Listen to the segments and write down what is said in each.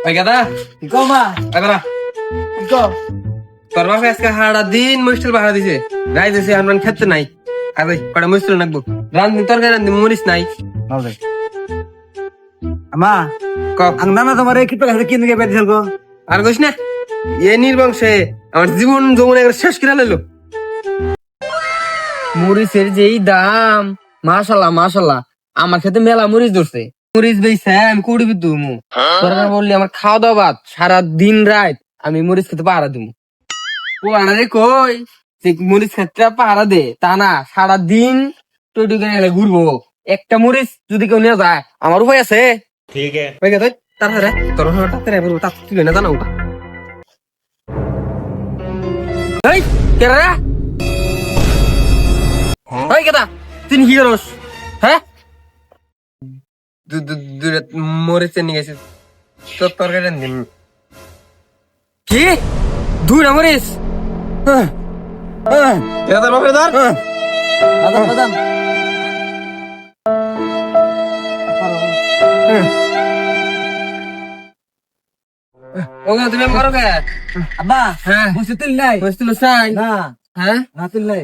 ওই গাদা কমা আগরা কো তোর বাপে আজকে হাড়া দিন মুশকিল বাড়া দিছে রাই দিছে আমরা খেতে নাই আরে কড়া মুশকিল নাকবো রান্দি তরকারি রান্দি মরিস নাই হবে আমা কক আং নানা তোমার এই কিপটা কাছে কিনকে বেদ খেলগো আর কইস না এ নির্বংশে আমার জীবন যৌবন একবার শেষ করে লাইলো মরিচের যেই দাম মাশাল্লাহ মাশাল্লাহ আমার খেতে মেলা মরিচ ধরছে মরিস বেইছে আমি কুড়ি বিদ্যু মু তোরা বললি আমার খাওয়া দাওয়া বাদ সারা দিন রাত আমি মরিচ খেতে পাহারা দিব ও আনারে কই যে মরিচ খেতে পাহারা দে তা না সারা দিন টুটু করে গেলে ঘুরবো একটা মরিচ যদি কেউ নিয়ে যায় আমার উপায় আছে ওই গাদা তারপরে তোর হঠাৎ করে বলবো তা তুই না জানা ওটা এই কেরা ওই কেদা তুই কি করস হ্যাঁ দূরে মরিচ নিয়ে গেছে তোর তরকারি রান্দি কি দুই না মরিচ তোর বাপে ধর বাদাম বাদাম ওগা তুমি করো কে আব্বা হ্যাঁ বুঝতে তুই নাই বুঝছিল সাই না হ্যাঁ না তুই নাই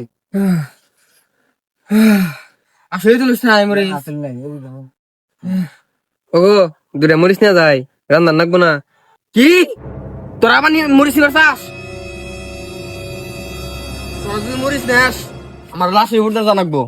আসলে তো সাই মরিস না তুই নাই এই দাও ওগো দূরে মরিস না যাই রান্না নাকবো না কি তোরা আবার মরিচ নিবার চাস তোর যদি মরিস নাস আমার লাশে উঠতে জানাকবো